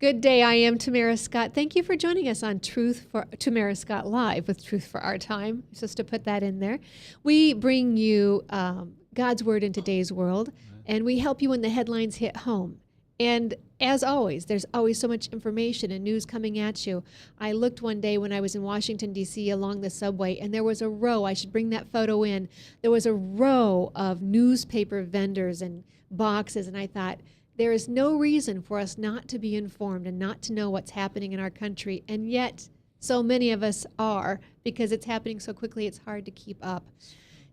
Good day. I am Tamara Scott. Thank you for joining us on Tamara Scott Live with Truth for Our Time. Just to put that in there. We bring you God's Word in today's world, and we help you when the headlines hit home. And as always, there's always so much information and news coming at you. I looked one day when I was in Washington, D.C. along the subway, and there was a row. I should bring that photo in. There was a row of newspaper vendors and boxes, and I thought, there is no reason for us not to be informed and not to know what's happening in our country, and yet so many of us are, because it's happening so quickly it's hard to keep up.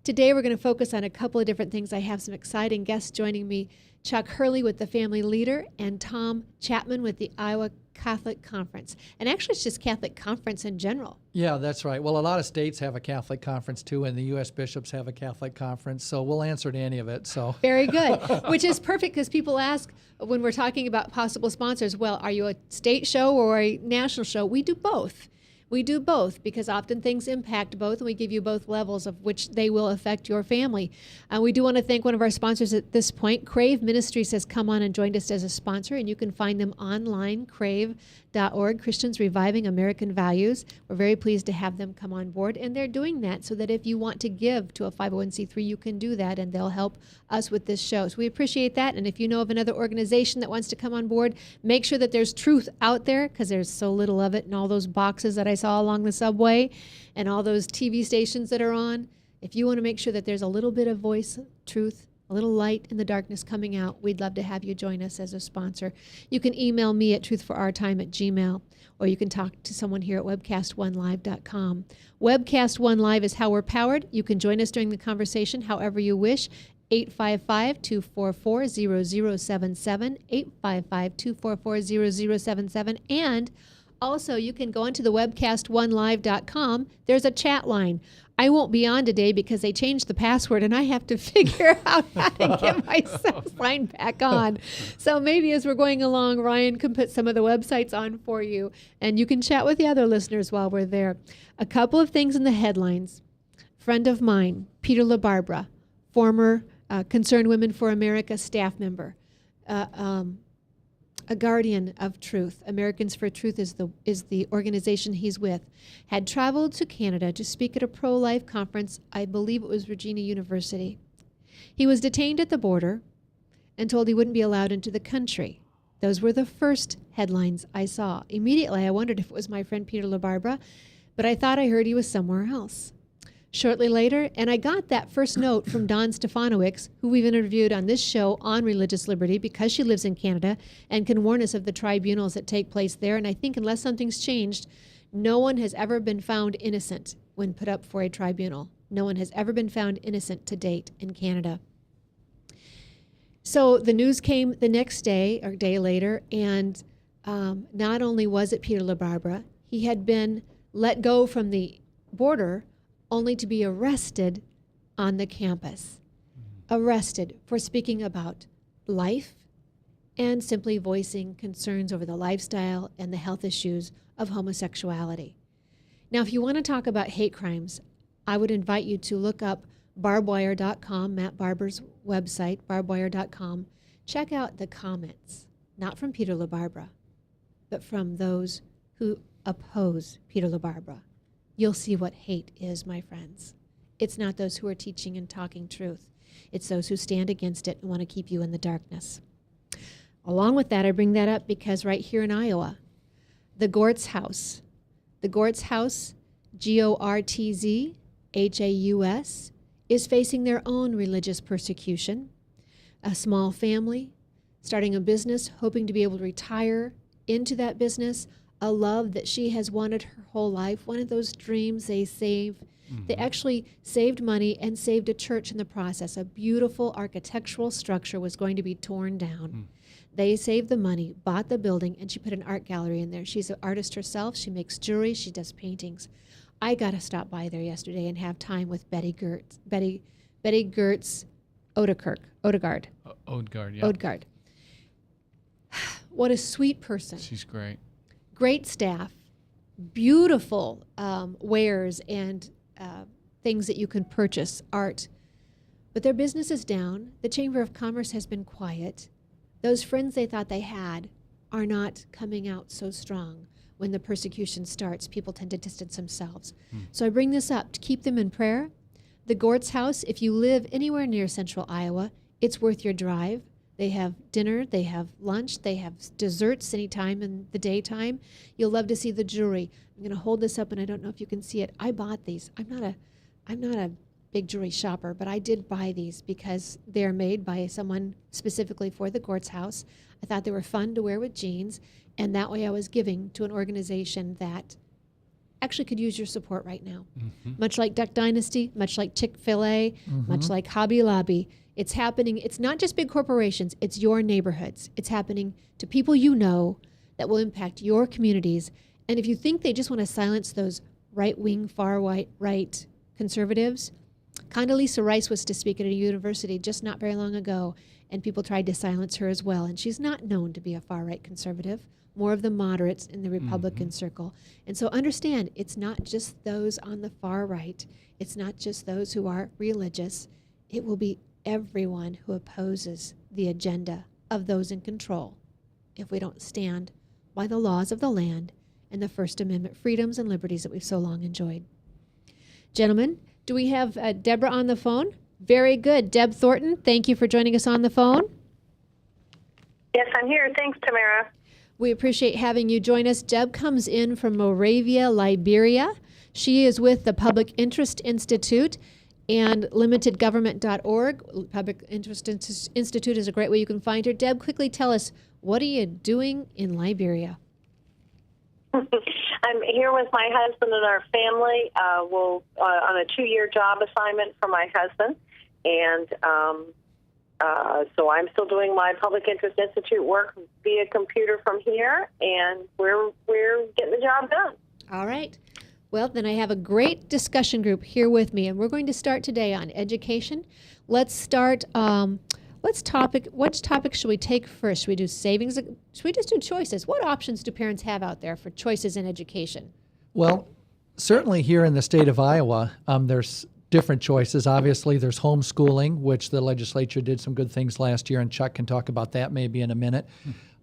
Today we're going to focus on a couple of different things. I have some exciting guests joining me, Chuck Hurley with the Family Leader and Tom Chapman with the Iowa Catholic Conference. And actually it's just Catholic Conference in general. Yeah, that's right. Well, a lot of states have a Catholic conference too, and the U.S. bishops have a Catholic conference, so we'll answer to any of it. So very good, which is perfect because people ask when we're talking about possible sponsors, well, are you a state show or a national show? We do both. We do both because often things impact both, and we give you both levels of which they will affect your family. We do want to thank one of our sponsors at this point. Crave Ministries has come on and joined us as a sponsor, and you can find them online, crave.org, Christians Reviving American Values. We're very pleased to have them come on board, and they're doing that so that if you want to give to a 501c3, you can do that, and they'll help us with this show. So we appreciate that, and if you know of another organization that wants to come on board, make sure that there's truth out there because there's so little of it in all those boxes that I saw along the subway and all those TV stations that are on. If you want to make sure that there's a little bit of voice, truth, a little light in the darkness coming out, we'd love to have you join us as a sponsor. You can email me at truthforourtime@gmail.com, or you can talk to someone here at webcast1live.com. Webcast One Live is how we're powered. You can join us during the conversation however you wish. 855-244-0077, 855-244-0077, and also, you can go onto the webcast1live.com. There's a chat line. I won't be on today because they changed the password, and I have to figure out how to get myself signed back on. So maybe as we're going along, Ryan can put some of the websites on for you, and you can chat with the other listeners while we're there. A couple of things in the headlines. Friend of mine, Peter LaBarbera, former Concerned Women for America staff member, a guardian of truth. Americans for Truth is the organization he's with, had traveled to Canada to speak at a pro-life conference. I believe it was Regina University. He was detained at the border and told he wouldn't be allowed into the country. Those were the first headlines I saw. Immediately, I wondered if it was my friend Peter LaBarbera, but I thought I heard he was somewhere else. Shortly later, and I got that first note from Dawn Stefanowicz, who we've interviewed on this show on religious liberty because she lives in Canada and can warn us of the tribunals that take place there. And I think unless something's changed, no one has ever been found innocent when put up for a tribunal. No one has ever been found innocent to date in Canada. So the news came the next day or day later, and not only was it Peter LaBarbera, he had been let go from the border only to be arrested on the campus. Arrested for speaking about life and simply voicing concerns over the lifestyle and the health issues of homosexuality. Now, if you want to talk about hate crimes, I would invite you to look up barbwire.com, Matt Barber's website, barbwire.com. Check out the comments, not from Peter LaBarbera, but from those who oppose Peter LaBarbera. You'll see what hate is, my friends. It's not those who are teaching and talking truth. It's those who stand against it and want to keep you in the darkness. Along with that, I bring that up because right here in Iowa, the Gortz House, Gortz, is facing their own religious persecution. A small family, starting a business, hoping to be able to retire into that business, a love that she has wanted her whole life, one of those dreams they save. Mm-hmm. They actually saved money and saved a church in the process. A beautiful architectural structure was going to be torn down. Mm. They saved the money, bought the building, and she put an art gallery in there. She's an artist herself. She makes jewelry. She does paintings. I got to stop by there yesterday and have time with Betty Gertz Odegaard. Odegaard. What a sweet person. She's great. Great staff, beautiful wares and things that you can purchase, art. But their business is down. The Chamber of Commerce has been quiet. Those friends they thought they had are not coming out so strong. When the persecution starts, people tend to distance themselves. So I bring this up to keep them in prayer. The Gort's House, if you live anywhere near central Iowa, it's worth your drive. They have dinner, they have lunch, they have desserts anytime in the daytime. You'll love to see the jewelry. I'm going to hold this up, and I don't know if you can see it. I bought these. I'm not a big jewelry shopper, but I did buy these because they're made by someone specifically for the Gort's House. I thought they were fun to wear with jeans, and that way I was giving to an organization that actually could use your support right now. Much like Duck Dynasty, much like Chick-fil-A, much like Hobby Lobby. It's happening. It's not just big corporations. It's your neighborhoods. It's happening to people you know that will impact your communities. And if you think they just want to silence those right-wing, far-right conservatives, Condoleezza Rice was to speak at a university just not very long ago, and people tried to silence her as well. And she's not known to be a far-right conservative, more of the moderates in the Republican circle. And so understand, it's not just those on the far right. It's not just those who are religious. It will be everyone who opposes the agenda of those in control if we don't stand by the laws of the land and the First Amendment freedoms and liberties that we've so long enjoyed. Gentlemen, do we have Deborah on the phone? Very good. Deb Thornton, thank you for joining us on the phone. Yes, I'm here. Thanks, Tamara. We appreciate having you join us. Deb comes in from Moravia, Liberia. She is with the Public Interest Institute and limitedgovernment.org. Public Interest Institute is a great way you can find her. Deb, quickly tell us, what are you doing in Liberia? I'm here with my husband and our family. We'll on a 2-year job assignment for my husband, and so I'm still doing my Public Interest Institute work via computer from here, and we're getting the job done. All right. Well, then I have a great discussion group here with me, and we're going to start today on education. Let's start. Which topic should we take first? Should we do savings? Should we just do choices? What options do parents have out there for choices in education? Well, certainly here in the state of Iowa, there's different choices. Obviously, there's homeschooling, which the legislature did some good things last year, and Chuck can talk about that maybe in a minute.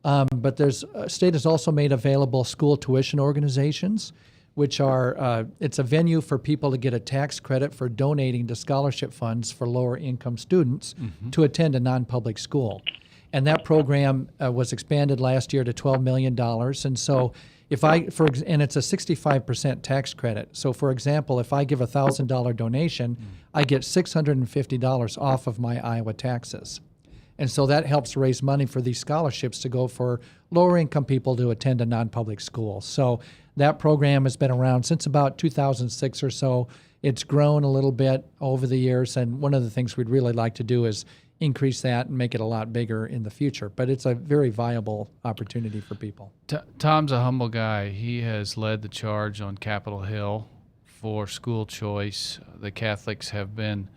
But state has also made available school tuition organizations, which are, it's a venue for people to get a tax credit for donating to scholarship funds for lower income students to attend a non-public school. And that program was expanded last year to $12 million. And so and it's a 65% tax credit. So for example, if I give a $1,000 donation, I get $650 off of my Iowa taxes. And so that helps raise money for these scholarships to go for lower income people to attend a non-public school. So that program has been around since about 2006 or so. It's grown a little bit over the years, and one of the things we'd really like to do is increase that and make it a lot bigger in the future. But it's a very viable opportunity for people. Tom's a humble guy. He has led the charge on Capitol Hill for school choice. The Catholics have been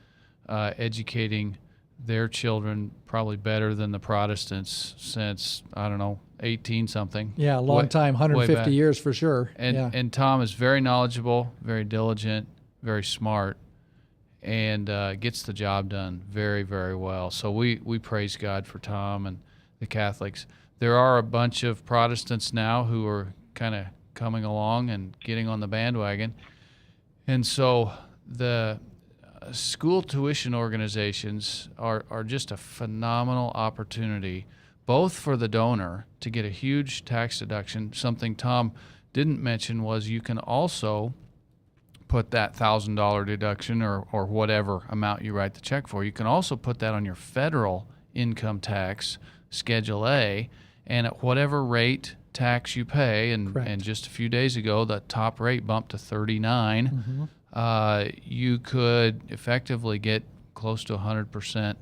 educating their children probably better than the Protestants since, 18-something. Yeah, a long time, 150 years for sure. And Tom is very knowledgeable, very diligent, very smart, and gets the job done very, very well. So we praise God for Tom and the Catholics. There are a bunch of Protestants now who are kind of coming along and getting on the bandwagon. And so the school tuition organizations are just a phenomenal opportunity, both for the donor to get a huge tax deduction. Something Tom didn't mention was you can also put that $1,000 deduction or whatever amount you write the check for. You can also put that on your federal income tax, Schedule A, and at whatever rate tax you pay, and just a few days ago, the top rate bumped to 39, you could effectively get close to 100%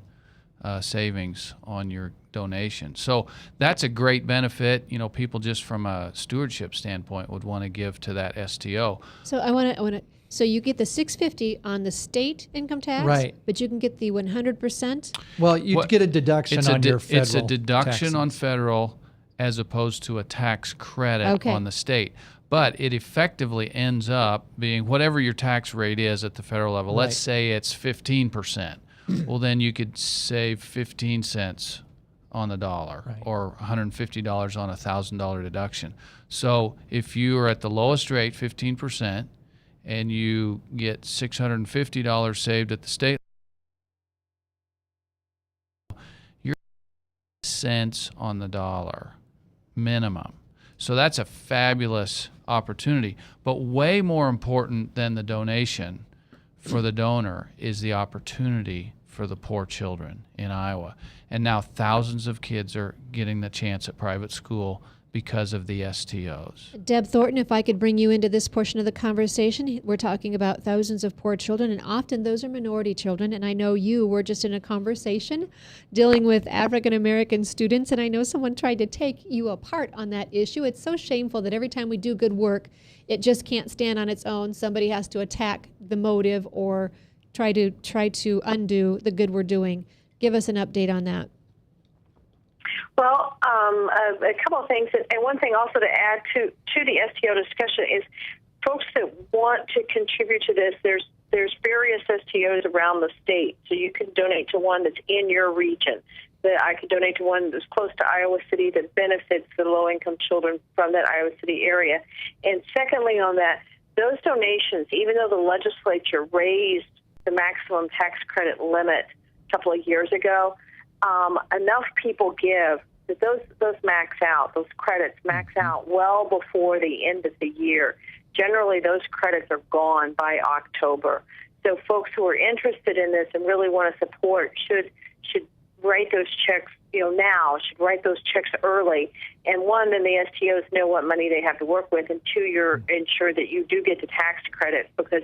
savings on your donation. So that's a great benefit. People just from a stewardship standpoint would want to give to that STO. So I want to. So you get the $650 on the state income tax, right? But you can get the 100%. Well, you get a deduction on your federal. It's a deduction taxes. on federal, as opposed to a tax credit on the state. But it effectively ends up being whatever your tax rate is at the federal level. Right. Let's say it's 15%. Well, then you could save 15 cents on the dollar, Right. or $150 on a $1,000 deduction. So if you are at the lowest rate, 15%, and you get $650 saved at the state, you're cents on the dollar minimum. So that's a fabulous opportunity. But way more important than the donation for the donor is the opportunity for the poor children in Iowa. And now thousands of kids are getting the chance at private school because of the STOs. Deb Thornton, if I could bring you into this portion of the conversation, we're talking about thousands of poor children, and often those are minority children. And I know you were just in a conversation dealing with African American students, and I know someone tried to take you apart on that issue. It's so shameful that every time we do good work, it just can't stand on its own. Somebody has to attack the motive or try to undo the good we're doing. Give us an update on that. Well, a couple of things, and one thing also to add to the STO discussion is folks that want to contribute to this. There's various STOs around the state, so you can donate to one that's in your region. That I could donate to one that's close to Iowa City that benefits the low-income children from that Iowa City area. And secondly, on that, those donations, even though the legislature raised the maximum tax credit limit a couple of years ago, enough people give that those max out, those credits max out well before the end of the year. Generally, those credits are gone by October. So folks who are interested in this and really want to support should write those checks, now, should write those checks early. And one, then the STOs know what money they have to work with, and two, you're ensured that you do get the tax credit, because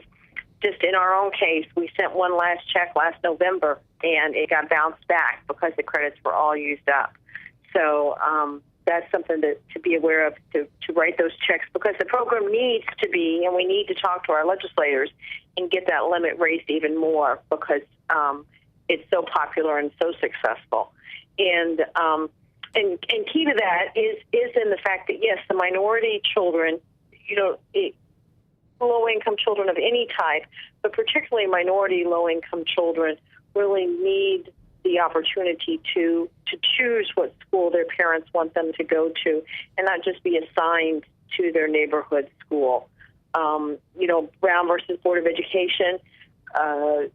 just in our own case, we sent one last check last November, and it got bounced back because the credits were all used up. So that's something to be aware of, to write those checks, because the program needs to be, and we need to talk to our legislators and get that limit raised even more, because it's so popular and so successful. And key to that is in the fact that, yes, the minority children, low-income children of any type, but particularly minority low-income children, really need the opportunity to choose what school their parents want them to go to, and not just be assigned to their neighborhood school. Brown versus Board of Education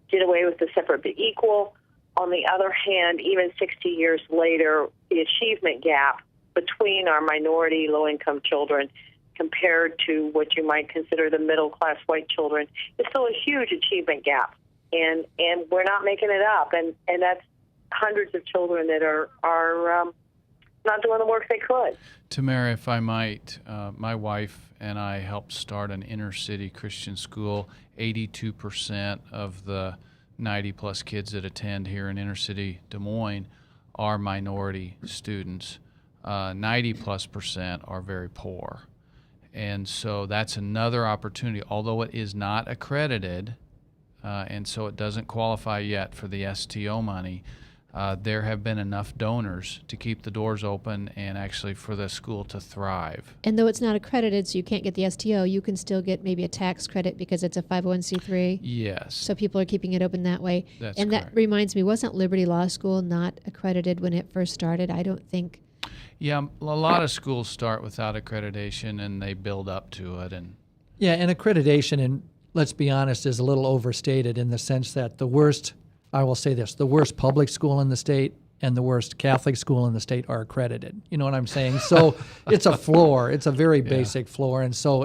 did away with the separate but equal. On the other hand, even 60 years later, the achievement gap between our minority low-income children compared to what you might consider the middle-class white children is still a huge achievement gap. And we're not making it up. And that's hundreds of children that are not doing the work they could. Tamara, if I might, my wife and I helped start an inner-city Christian school. 82% of the 90-plus kids that attend here in inner-city Des Moines are minority students. 90+% are very poor. And so that's another opportunity, although it is not accredited, and so it doesn't qualify yet for the STO money. There have been enough donors to keep the doors open and actually for the school to thrive. And though it's not accredited, so you can't get the STO, you can still get maybe a tax credit because it's a 501c3. Yes. So people are keeping it open that way. That's and correct. That reminds me, wasn't Liberty Law School not accredited when it first started? I don't think. Yeah, a lot of schools start without accreditation and they build up to it. And accreditation, and let's be honest, is a little overstated in the sense that the worst public school in the state and the worst Catholic school in the state are accredited. You know what I'm saying? So it's a floor. It's a very basic floor. And so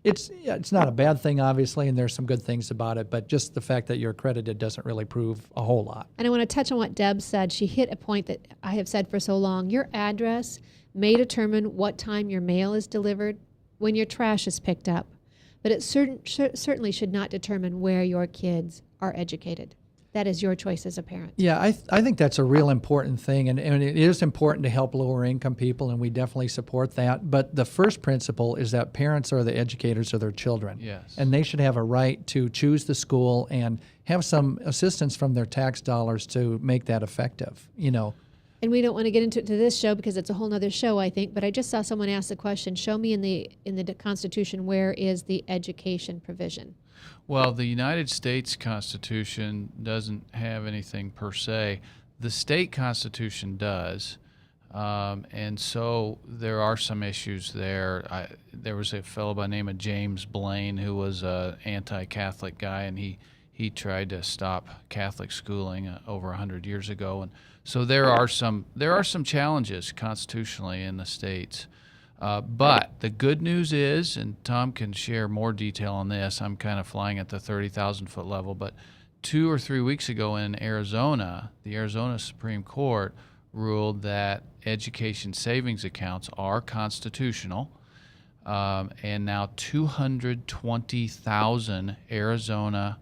it's not a bad thing, obviously, and there's some good things about it, but just the fact that you're accredited doesn't really prove a whole lot. And I want to touch on what Deb said. She hit a point that I have said for so long. Your address may determine what time your mail is delivered, when your trash is picked up, but it certainly should not determine where your kids are educated. That is your choice as a parent. Yeah, I think that's a real important thing, and it is important to help lower income people, and we definitely support that. But the first principle is that parents are the educators of their children. Yes. And they should have a right to choose the school and have some assistance from their tax dollars to make that effective, And we don't want to get into this show because it's a whole nother show, I think, but I just saw someone ask the question, show me in the Constitution where is the education provision? Well, the United States Constitution doesn't have anything per se. The state constitution does. And so there are some issues there. There was a fellow by the name of James Blaine who was an anti-Catholic guy, and he tried to stop Catholic schooling over 100 years ago. And so there are some challenges constitutionally in the states. But the good news is, and Tom can share more detail on this, I'm kind of flying at the 30,000-foot level, but 2 or 3 weeks ago in Arizona, the Arizona Supreme Court ruled that education savings accounts are constitutional, and now 220,000 Arizona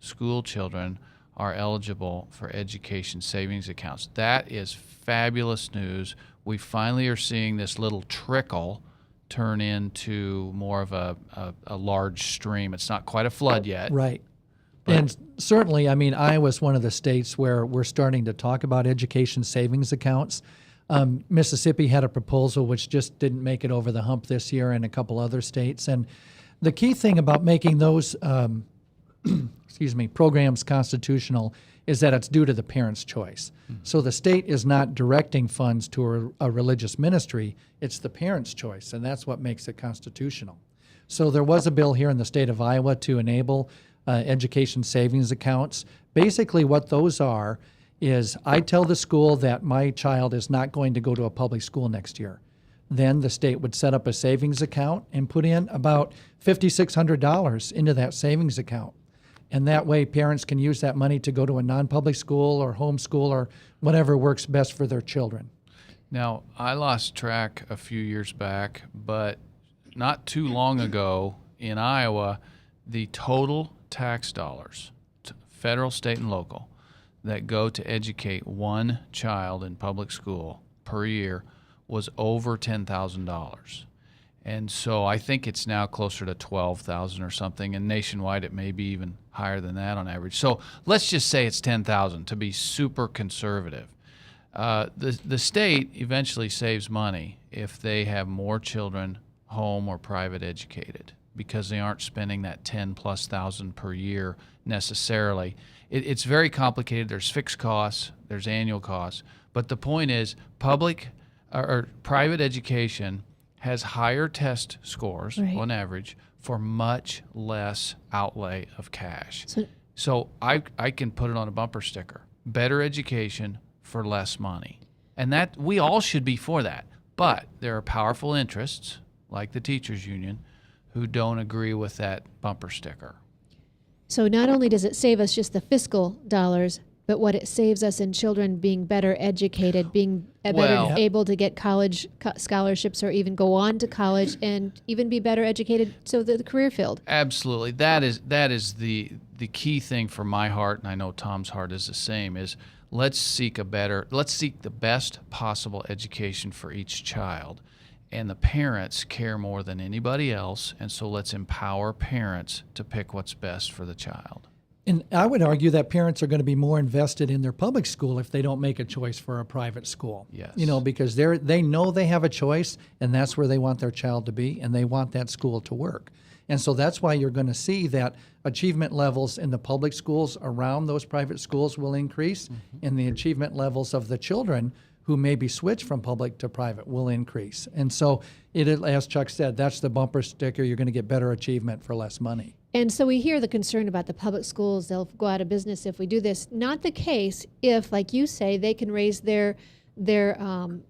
school children are eligible for education savings accounts. That is fabulous news. We finally are seeing this little trickle turn into more of a large stream. It's not quite a flood yet. Right. And certainly, I mean, Iowa's one of the states where we're starting to talk about education savings accounts. Mississippi had a proposal which just didn't make it over the hump this year, and a couple other states. And the key thing about making those programs constitutional is that it's due to the parent's choice. So the state is not directing funds to a religious ministry, it's the parent's choice, and that's what makes it constitutional. So there was a bill here in the state of Iowa to enable education savings accounts. Basically what those are is I tell the school that my child is not going to go to a public school next year. Then the state would set up a savings account and put in about $5,600 into that savings account. And that way parents can use that money to go to a non-public school or homeschool or whatever works best for their children. Now, I lost track a few years back, but not too long ago in Iowa, the total tax dollars, federal, state, and local, that go to educate one child in public school per year was over $10,000. And so I think it's now closer to 12,000 or something, and nationwide it may be even higher than that on average. So let's just say it's 10,000 to be super conservative. The state eventually saves money if they have more children home or private educated, because they aren't spending that 10,000+ per year necessarily. It's very complicated. There's fixed costs, there's annual costs, but the point is public or private education has higher test scores on average for much less outlay of cash. So I can put it on a bumper sticker: better education for less money. And that we all should be for that. But there are powerful interests, like the teachers union, who don't agree with that bumper sticker. So not only does it save us just the fiscal dollars, but what it saves us in children being better educated, being better able to get college scholarships or even go on to college and even be better educated so the career field. Absolutely. That is the key thing for my heart, and I know Tom's heart is the same, is let's seek the best possible education for each child. And the parents care more than anybody else, and so let's empower parents to pick what's best for the child. And I would argue that parents are going to be more invested in their public school if they don't make a choice for a private school. Yes. Because they know they have a choice, and that's where they want their child to be, and they want that school to work. And so that's why you're going to see that achievement levels in the public schools around those private schools will increase, and the achievement levels of the children who maybe switch from public to private will increase. And so, as Chuck said, that's the bumper sticker. You're going to get better achievement for less money. And so we hear the concern about the public schools. They'll go out of business if we do this. Not the case if, like you say, they can raise their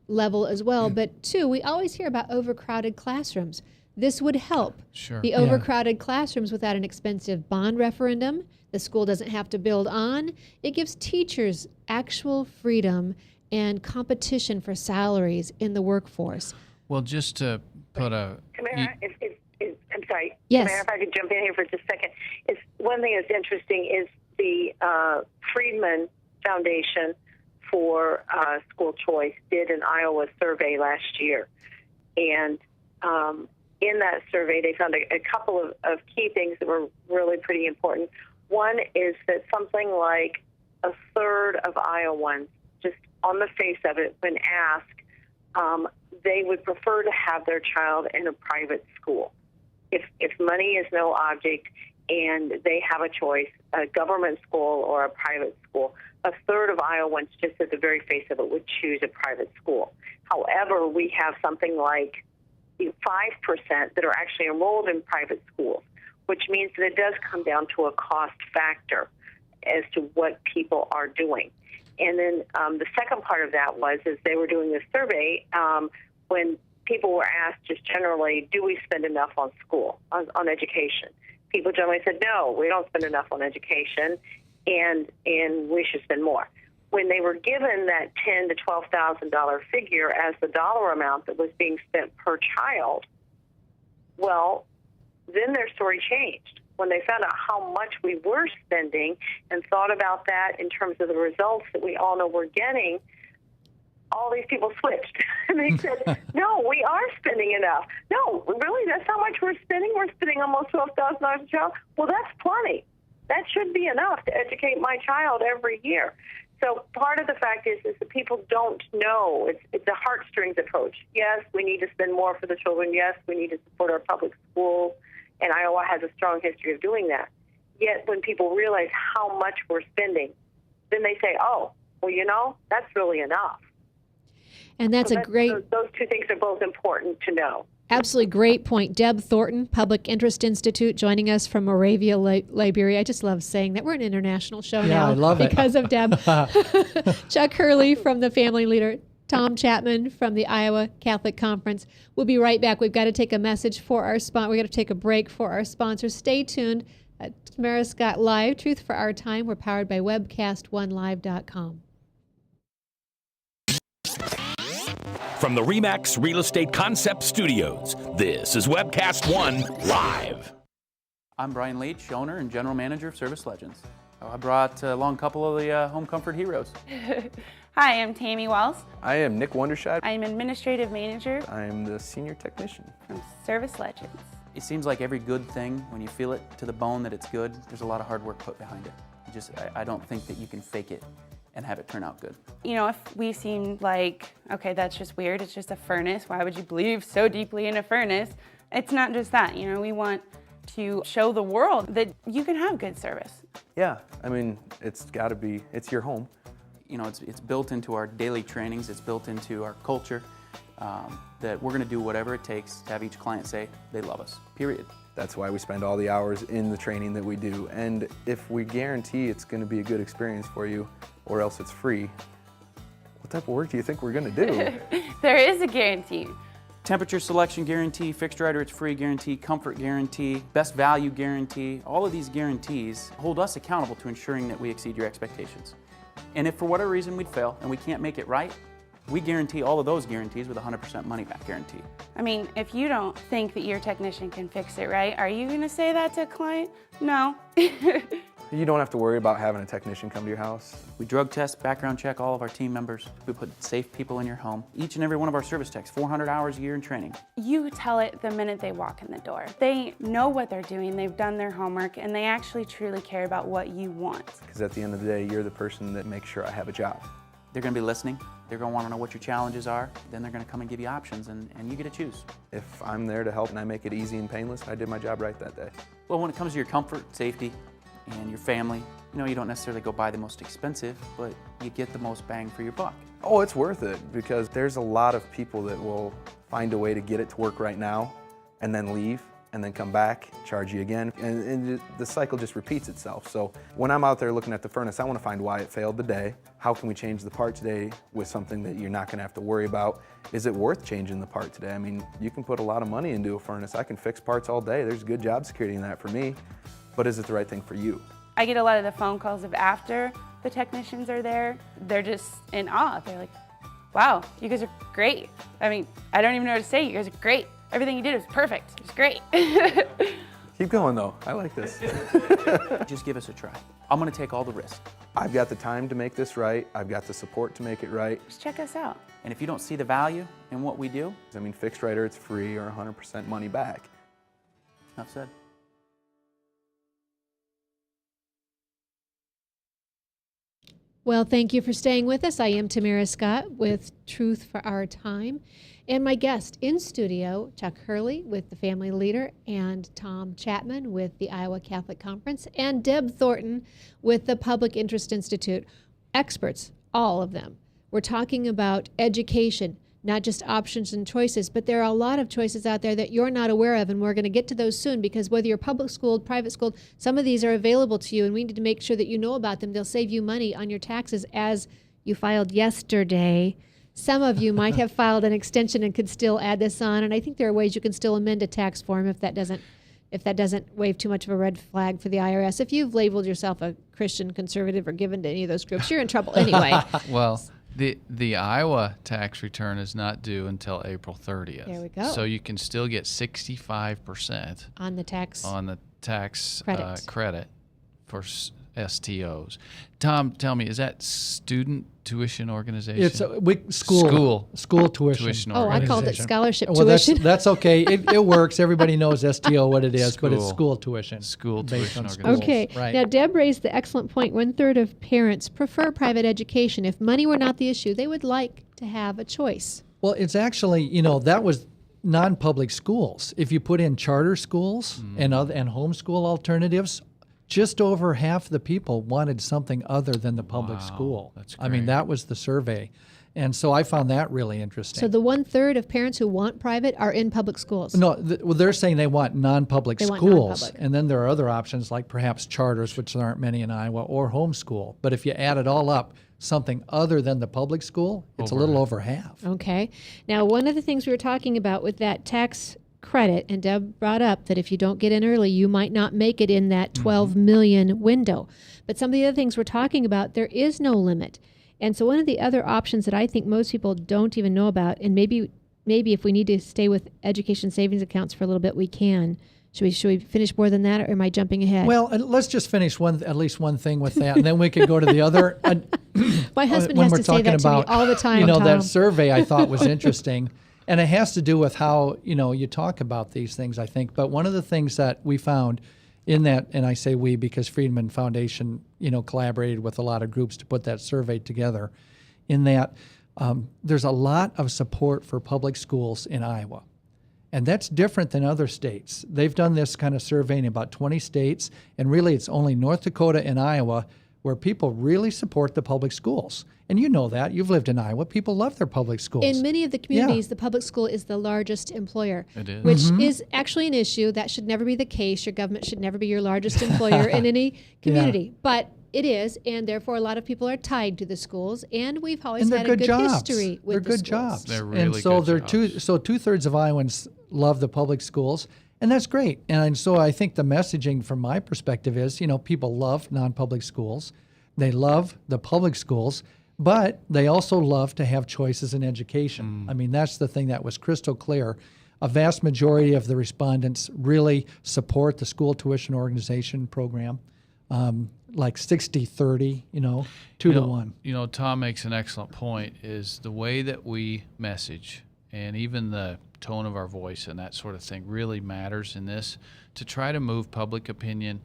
level as well. But two, we always hear about overcrowded classrooms. This would help the overcrowded classrooms without an expensive bond referendum. The school doesn't have to build on. It gives teachers actual freedom and competition for salaries in the workforce. Well, just to put a... Tamara, I'm sorry. Yes. Tamara, if I could jump in here for just a second. One thing that's interesting is the Friedman Foundation for School Choice did an Iowa survey last year. And in that survey, they found a couple of key things that were really pretty important. One is that something like a third of Iowans, just on the face of it, when asked, they would prefer to have their child in a private school. If money is no object, and they have a choice, a government school or a private school. A third of Iowans, just at the very face of it, would choose a private school. However, we have something like 5% that are actually enrolled in private schools, which means that it does come down to a cost factor as to what people are doing. And then the second part of that was, as they were doing this survey, when people were asked just generally, do we spend enough on school, on education? People generally said, no, we don't spend enough on education, and we should spend more. When they were given that $10,000 to $12,000 figure as the dollar amount that was being spent per child, well, then their story changed. When they found out how much we were spending and thought about that in terms of the results that we all know we're getting, all these people switched. And they said, no, we are spending enough. No, really, that's how much we're spending? We're spending almost $12,000 a child? Well, that's plenty. That should be enough to educate my child every year. So part of the fact is that people don't know. It's a heartstrings approach. Yes, we need to spend more for the children. Yes, we need to support our public schools. And Iowa has a strong history of doing that. Yet when people realize how much we're spending, then they say, oh, well, you know, that's really enough. And that's so a great... Those two things are both important to know. Absolutely great point. Deb Thornton, Public Interest Institute, joining us from Moravia, Liberia. I just love saying that. We're an international show now. I love it. Because of Deb. Chuck Hurley from the Family Leader. Tom Chapman from the Iowa Catholic Conference. We'll be right back. We've got to take a message for our sponsor. We've got to take a break for our sponsors. Stay tuned. Tamara Scott Live, Truth for Our Time. We're powered by webcast1live.com. From the RE/MAX Real Estate Concept Studios, this is Webcast One Live. I'm Brian Leach, owner and general manager of Service Legends. I brought along a couple of the home comfort heroes. Hi, I'm Tammy Wells. I am Nick Wondershad. I'm administrative manager I'm the senior technician. from Service Legends. It seems like every good thing, when you feel it to the bone that it's good, there's a lot of hard work put behind it. I don't think that you can fake it and have it turn out good. You know, if we seem like, okay, that's just weird, it's just a furnace, why would you believe so deeply in a furnace? It's not just that, you know, we want to show the world that you can have good service. Yeah, I mean, it's your home. You know, it's built into our daily trainings, it's built into our culture, that we're gonna do whatever it takes to have each client say they love us, period. That's why we spend all the hours in the training that we do. And if we guarantee it's gonna be a good experience for you, or else it's free, what type of work do you think we're gonna do? There is a guarantee. Temperature selection guarantee, fixed right or it's free guarantee, comfort guarantee, best value guarantee. All of these guarantees hold us accountable to ensuring that we exceed your expectations. And if for whatever reason we'd fail and we can't make it right, we guarantee all of those guarantees with a 100% money back guarantee. I mean, if you don't think that your technician can fix it right, are you gonna say that to a client? No. You don't have to worry about having a technician come to your house. We drug test, background check all of our team members. We put safe people in your home. Each and every one of our service techs, 400 hours a year in training. You tell it the minute they walk in the door. They know what they're doing, they've done their homework, and they actually truly care about what you want. Because at the end of the day, you're the person that makes sure I have a job. They're gonna be listening. They're gonna wanna know what your challenges are. Then they're gonna come and give you options, and you get to choose. If I'm there to help and I make it easy and painless, I did my job right that day. Well, when it comes to your comfort, safety, and your family, you know, you don't necessarily go buy the most expensive, but you get the most bang for your buck. Oh, it's worth it, because there's a lot of people that will find a way to get it to work right now and then leave and then come back, charge you again, and the cycle just repeats itself. So when I'm out there looking at the furnace, I want to find why it failed today. How can we change the part today with something that you're not going to have to worry about? Is it worth changing the part today? I mean, you can put a lot of money into a furnace. I can fix parts all day. There's good job security in that for me. But is it the right thing for you? I get a lot of the phone calls of after the technicians are there. They're just in awe. They're like, wow, you guys are great. I mean, I don't even know what to say. You guys are great. Everything you did was perfect. It was great. Keep going though, I like this. Just give us a try. I'm gonna take all the risk. I've got the time to make this right. I've got the support to make it right. Just check us out. And if you don't see the value in what we do, I mean, fixed right or it's free or 100% money back. enough said. Well, thank you for staying with us. I am Tamara Scott with Truth for Our Time. And my guest in studio, Chuck Hurley with the Family Leader, and Tom Chapman with the Iowa Catholic Conference, and Deb Thornton with the Public Interest Institute. Experts, all of them. We're talking about education, not just options and choices, but there are a lot of choices out there that you're not aware of, and we're going to get to those soon, because whether you're public schooled, private schooled, some of these are available to you, and we need to make sure that you know about them. They'll save you money on your taxes, as you filed yesterday. Some of you might have filed an extension and could still add this on, and I think there are ways you can still amend a tax form if that doesn't wave too much of a red flag for the IRS. If you've labeled yourself a Christian conservative or given to any of those groups, you're in trouble anyway. Well, the Iowa tax return is not due until April 30th. There we go. So you can still get 65% On the tax credit for STOs. Tom, tell me, is that student tuition organization? It's school tuition. Oh, I called it scholarship Well, tuition. that's okay. It works. Everybody knows STO what it is, but it's school tuition. School based tuition on schools. organization. Okay. Right. Now, Deb raised the excellent point. 1/3 of parents prefer private education. If money were not the issue, they would like to have a choice. Well, it's actually, that was non-public schools. If you put in charter schools and homeschool alternatives, just over half the people wanted something other than the public school. That's I mean, great. that was the survey. And so I found that really interesting. So the 1/3 of parents who want private are in public schools. No, they're saying they want non-public They want schools. non-public. And then there are other options like perhaps charters, which there aren't many in Iowa, or homeschool. But if you add it all up, something other than the public school, it's a little over half. Okay. Now, one of the things we were talking about with that tax credit, and Deb brought up that if you don't get in early, you might not make it in that 12 million window. But some of the other things we're talking about, there is no limit. And so one of the other options that I think most people don't even know about, and maybe if we need to stay with education savings accounts for a little bit, we can. Should we finish more than that, or am I jumping ahead? Well, let's just finish at least one thing with that, and then we could go to the other. My husband when has we're to say talking that to me about, all the time, that Tom. survey I thought was interesting. And it has to do with how, you talk about these things, I think. But one of the things that we found in that, and I say we because Friedman Foundation, collaborated with a lot of groups to put that survey together, in that there's a lot of support for public schools in Iowa. And that's different than other states. They've done this kind of survey in about 20 states, and really it's only North Dakota and Iowa where people really support the public schools. And you know that. You've lived in Iowa. People love their public schools. In many of the communities, the public school is the largest employer. It is. Which is actually an issue. That should never be the case. Your government should never be your largest employer in any community. But it is, and therefore a lot of people are tied to the schools, and we've always they're had good a good jobs. history with They're the good schools. jobs. They're really and so good they're jobs. So 2/3 of Iowans love the public schools, and that's great. And so I think the messaging from my perspective is, people love non-public schools. They love the public schools, but they also love to have choices in education. I mean, that's the thing that was crystal clear. A vast majority of the respondents really support the school tuition organization program, like 60-30, 2 to 1. Tom makes an excellent point, is the way that we message and even the tone of our voice and that sort of thing really matters in this, to try to move public opinion,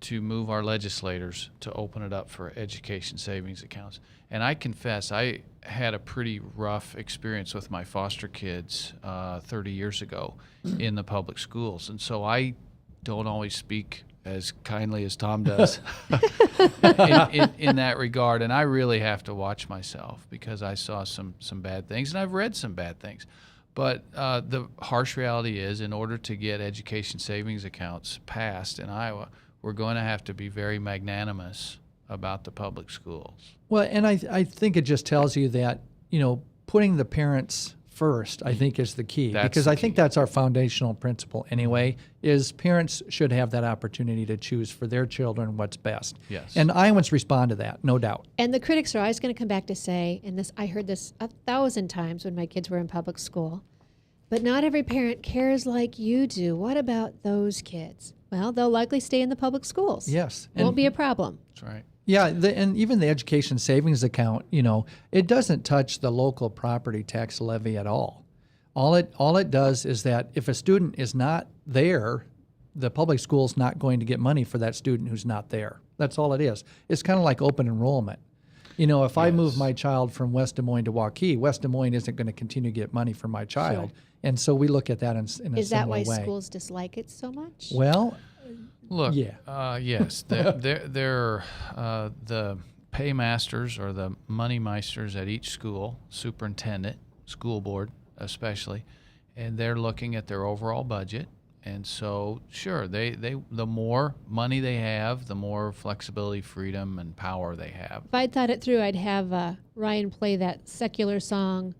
to move our legislators to open it up for education savings accounts. And I confess, I had a pretty rough experience with my foster kids 30 years ago in the public schools. And so I don't always speak as kindly as Tom does in that regard. And I really have to watch myself because I saw some bad things, and I've read some bad things. But the harsh reality is, in order to get education savings accounts passed in Iowa, we're going to have to be very magnanimous about the public schools. Well, and I think it just tells you that, putting the parents first, I think, is the key. That's because the I think key. that's our foundational principle anyway, is parents should have that opportunity to choose for their children what's best. Yes. And Iowans respond to that, no doubt. And the critics are always going to come back to say, and this I heard this 1,000 times when my kids were in public school, but not every parent cares like you do. What about those kids? Well, they'll likely stay in the public schools. Yes. Won't be a problem. That's right. Yeah, and even the education savings account, it doesn't touch the local property tax levy at all. All it does is that if a student is not there, the public school's not going to get money for that student who's not there. That's all it is. It's kind of like open enrollment. If I move Yes. my child from West Des Moines to Waukee, West Des Moines isn't going to continue to get money for my child. And so we look at that in a similar Is that why way. schools dislike it so much? Well, Look, yeah. yes, they're the paymasters or the money meisters at each school, superintendent, school board especially, and they're looking at their overall budget. And so, sure, they the more money they have, the more flexibility, freedom, and power they have. If I'd thought it through, I'd have Ryan play that secular song.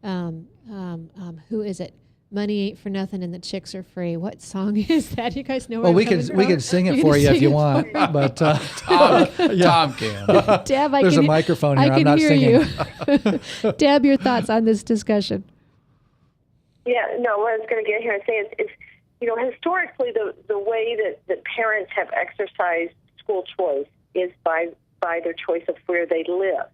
Who is it? Money ain't for nothing and the chicks are free. What song is that? You guys know where Well, I'm we coming can we from? can sing it You for can you if sing you it want, for me. but Tom can. Deb, I There's can, a microphone I here. I'm can not hear singing. you. Deb, your thoughts on this discussion? Yeah, no, what I was going to get here and say is historically the way that parents have exercised school choice is by their choice of where they live.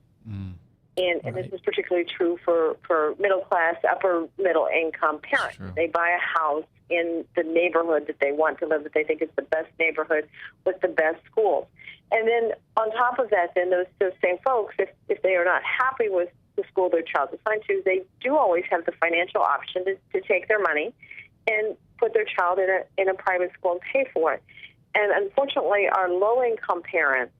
And this is particularly true for middle class, upper middle income parents. True. They buy a house in the neighborhood that they want to live, that they think is the best neighborhood with the best schools. And then on top of that, then those same folks, if they are not happy with the school their child is assigned to, they do always have the financial option to take their money and put their child in a private school and pay for it. And unfortunately, our low-income parents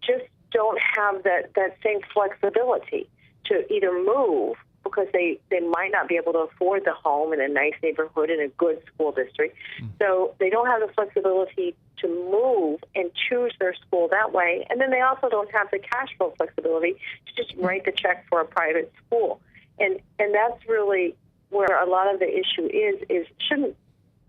just don't have that same flexibility to either move because they might not be able to afford the home in a nice neighborhood in a good school district. So they don't have the flexibility to move and choose their school that way. And then they also don't have the cash flow flexibility to just write the check for a private school. And that's really where a lot of the issue is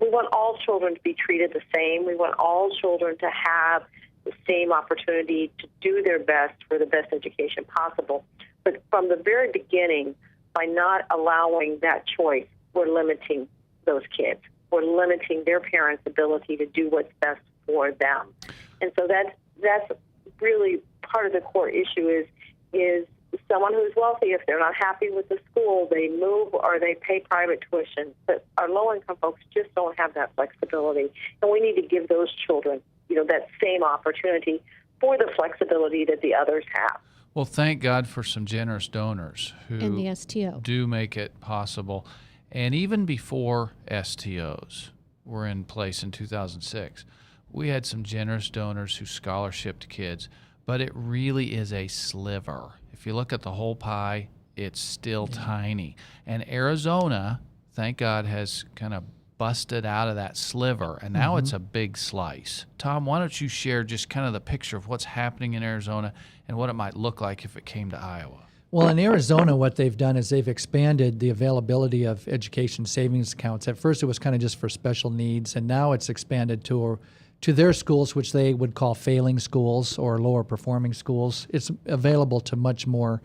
we want all children to be treated the same. We want all children to have the same opportunity to do their best for the best education possible. But from the very beginning, by not allowing that choice, we're limiting those kids. We're limiting their parents' ability to do what's best for them. And so that's really part of the core issue is someone who's wealthy, if they're not happy with the school, they move or they pay private tuition. But our low-income folks just don't have that flexibility. And we need to give those children, that same opportunity for the flexibility that the others have. Well, thank God for some generous donors who And the STO. do make it possible. And even before STOs were in place in 2006, we had some generous donors who scholarshiped kids, but it really is a sliver. If you look at the whole pie, it's still tiny. And Arizona, thank God, has kind of busted out of that sliver, and now it's a big slice. Tom, why don't you share just kind of the picture of what's happening in Arizona and what it might look like if it came to Iowa? Well, in Arizona, what they've done is they've expanded the availability of education savings accounts. At first, it was kind of just for special needs, and now it's expanded to their schools, which they would call failing schools or lower performing schools. It's available to much more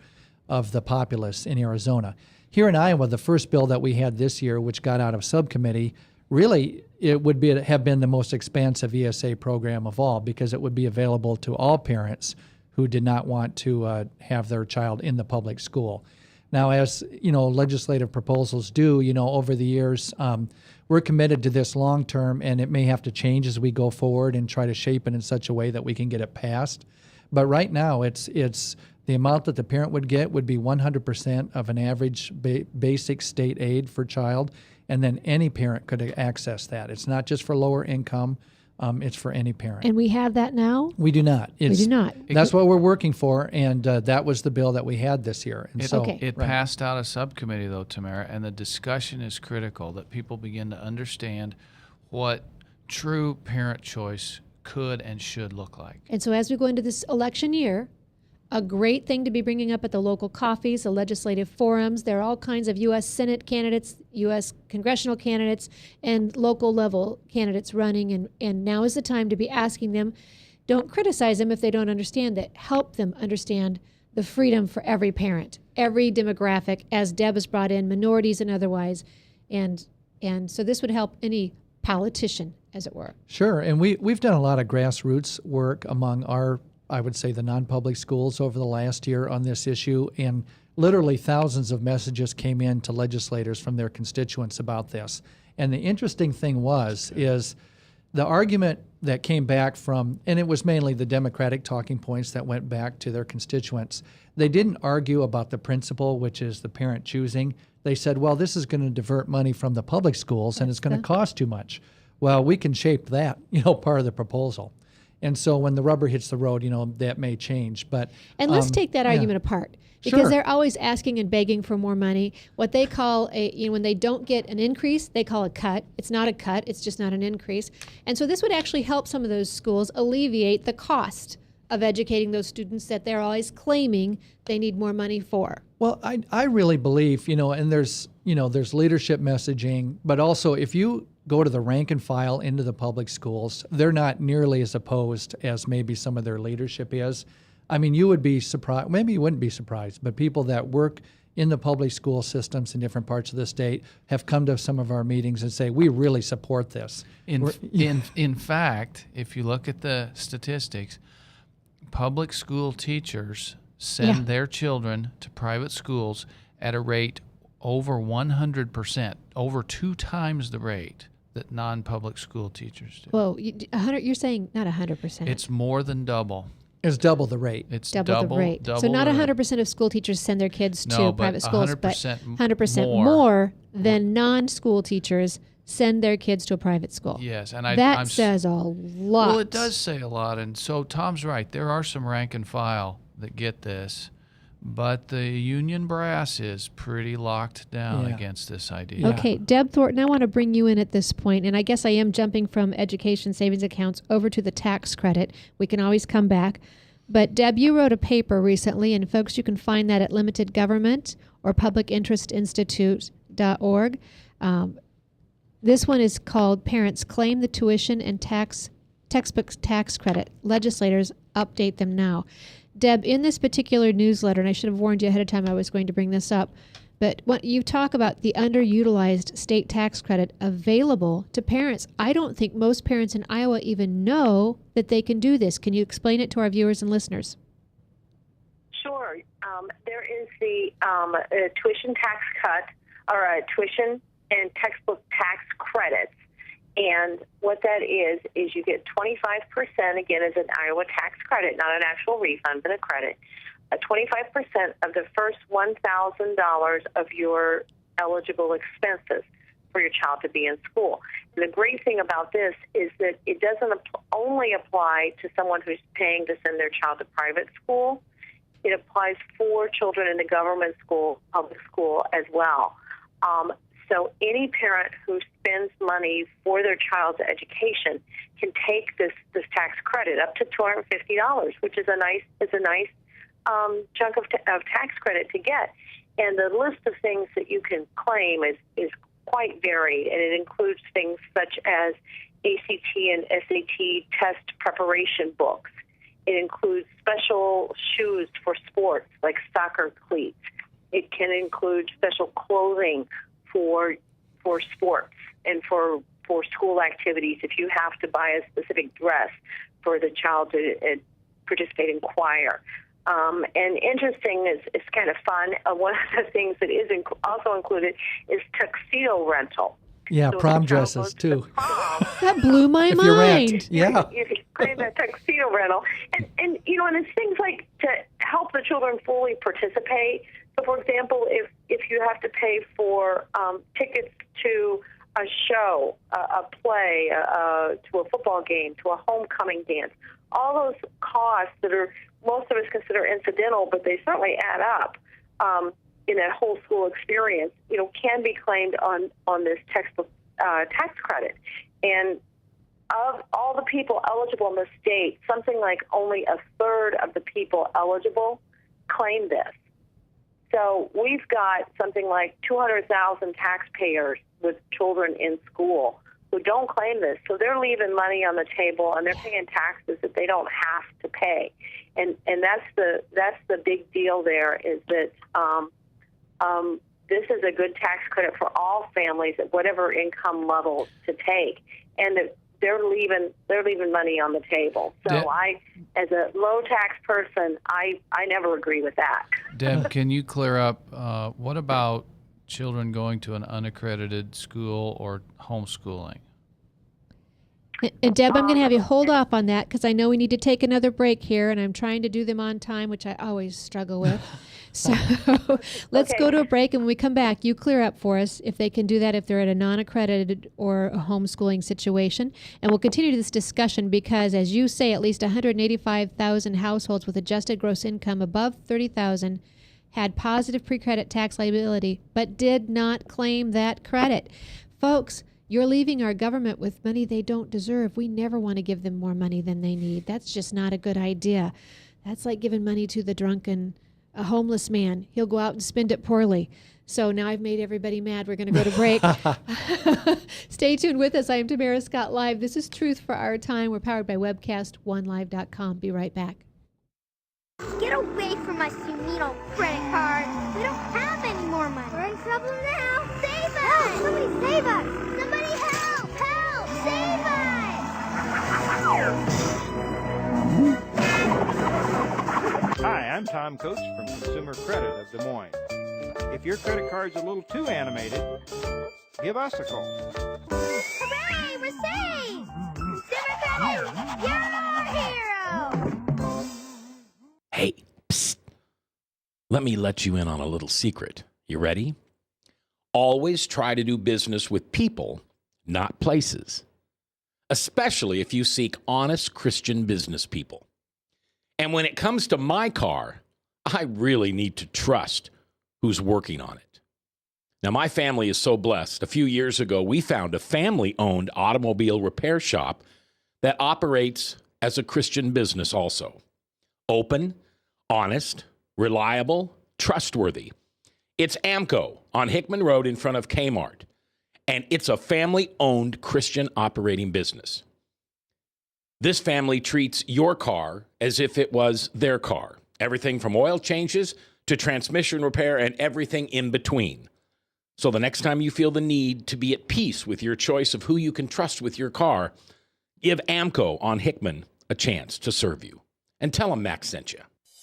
of the populace in Arizona. Here in Iowa, the first bill that we had this year, which got out of subcommittee, really it would have been the most expansive ESA program of all because it would be available to all parents who did not want to have their child in the public school. Now, as legislative proposals do, over the years, we're committed to this long term, and it may have to change as we go forward and try to shape it in such a way that we can get it passed. But right now, it's the amount that the parent would get would be 100% of an average basic state aid for child, and then any parent could access that. It's not just for lower income. It's for any parent. And we have that now? We do not. We do not. That's what we're working for, and that was the bill that we had this year. And It passed out of subcommittee, though, Tamara, and the discussion is critical, that people begin to understand what true parent choice could and should look like. And so as we go into this election year, a great thing to be bringing up at the local coffees, the legislative forums. There are all kinds of U.S. Senate candidates, U.S. congressional candidates, and local level candidates running. And now is the time to be asking them. Don't criticize them if they don't understand that. Help them understand the freedom for every parent, every demographic, as Deb has brought in, minorities and otherwise. And so this would help any politician, as it were. Sure, and we've done a lot of grassroots work among our, I would say, the non-public schools over the last year on this issue, and literally thousands of messages came in to legislators from their constituents about this. And the interesting thing is the argument that came back from, and it was mainly the Democratic talking points that went back to their constituents, they didn't argue about the principle, which is the parent choosing. They said, well, this is going to divert money from the public schools and it's going to cost too much. Well, we can shape that, part of the proposal. And so when the rubber hits the road, that may change. But And let's take that argument apart. Because Sure. they're always asking and begging for more money. What they call when they don't get an increase, they call a cut. It's not a cut, it's just not an increase. And so this would actually help some of those schools alleviate the cost of educating those students that they're always claiming they need more money for. Well, I really believe, and there's leadership messaging, but also if you go to the rank and file into the public schools, they're not nearly as opposed as maybe some of their leadership is. I mean, you would be surprised, maybe you wouldn't be surprised, but people that work in the public school systems in different parts of the state have come to some of our meetings and say, we really support this. In fact, if you look at the statistics, public school teachers send their children to private schools at a rate over 100%, over 2 times the rate that non-public school teachers do. Whoa, you're saying not 100%. It's more than double. It's double the rate. It's double the rate. So not 100% of school teachers send their kids to private schools, but 100% more than non-school teachers send their kids to a private school. Yes, and that says a lot. Well, it does say a lot, and so Tom's right. There are some rank and file that get this, but the union brass is pretty locked down against this idea. Okay, Deb Thornton, I want to bring you in at this point, and I guess I am jumping from education savings accounts over to the tax credit. We can always come back. But Deb, you wrote a paper recently, and folks, you can find that at Limited Government or publicinterestinstitute.org. This one is called Parents Claim the Tuition and Textbook Tax Credit. Legislators update them now. Deb, in this particular newsletter, and I should have warned you ahead of time I was going to bring this up, but what you talk about the underutilized state tax credit available to parents. I don't think most parents in Iowa even know that they can do this. Can you explain it to our viewers and listeners? Sure. There is the tuition tax cut, or tuition and textbook tax credits. And what that is you get 25%, again, as an Iowa tax credit, not an actual refund, but a credit. 25% of the first $1,000 of your eligible expenses for your child to be in school. And the great thing about this is that it doesn't only apply to someone who's paying to send their child to private school. It applies for children in the government school, public school as well. So any parent who spends money for their child's education can take this tax credit up to $250, which is a nice chunk of tax credit to get. And the list of things that you can claim is quite varied, and it includes things such as ACT and SAT test preparation books. It includes special shoes for sports, like soccer cleats. It can include special clothing for sports and for school activities if you have to buy a specific dress for the child to participate in choir. And interesting, it's kind of fun. One of the things that is also included is tuxedo rental. Yeah, so prom dresses too. That blew my mind. Yeah. You can claim that tuxedo rental. And and it's things like to help the children fully participate. So, for example, if you have to pay for tickets to a show, a play, to a football game, to a homecoming dance, all those costs that are most of us consider incidental, but they certainly add up in that whole school experience, can be claimed on this textbook tax credit. And of all the people eligible in the state, something like only a third of the people eligible claim this. So we've got something like 200,000 taxpayers with children in school who don't claim this. So they're leaving money on the table and they're paying taxes that they don't have to pay. And that's the big deal there, is that this is a good tax credit for all families at whatever income level to take. And they're leaving money on the table. So Deb, I, as a low tax person, I never agree with that. Deb, can you clear up, what about children going to an unaccredited school or homeschooling? And Deb, I'm going to have you hold off on that because I know we need to take another break here, and I'm trying to do them on time, which I always struggle with. So let's go to a break, and when we come back, you clear up for us if they can do that if they're at a non-accredited or a homeschooling situation. And we'll continue this discussion because, as you say, at least 185,000 households with adjusted gross income above $30,000 had positive pre-credit tax liability but did not claim that credit. Folks, you're leaving our government with money they don't deserve. We never want to give them more money than they need. That's just not a good idea. That's like giving money to the drunken, a homeless man. He'll go out and spend it poorly. So now I've made everybody mad. We're going to go to break. Stay tuned with us. I am Tamara Scott Live. This is Truth for Our Time. We're powered by webcast1live.com. Be right back. Get away from us, you neat old credit card. We don't have any more money. We're in trouble now. Save us! Oh, somebody save us! Somebody help! Help! Save us! Hi, I'm Tom Coates from Consumer Credit of Des Moines. If your credit card's a little too animated, give us a call. Hooray! We're saved! Consumer Credit, you're our hero! Hey, psst. Let me let you in on a little secret. You ready? Always try to do business with people, not places. Especially if you seek honest Christian business people. And when it comes to my car, I really need to trust who's working on it. Now, my family is so blessed. A few years ago, we found a family-owned automobile repair shop that operates as a Christian business also. Open, honest, reliable, trustworthy. It's AMCO on Hickman Road in front of Kmart, and it's a family-owned Christian operating business. This family treats your car as if it was their car. Everything from oil changes to transmission repair and everything in between. So the next time you feel the need to be at peace with your choice of who you can trust with your car, give AMCO on Hickman a chance to serve you. And tell them Max sent you.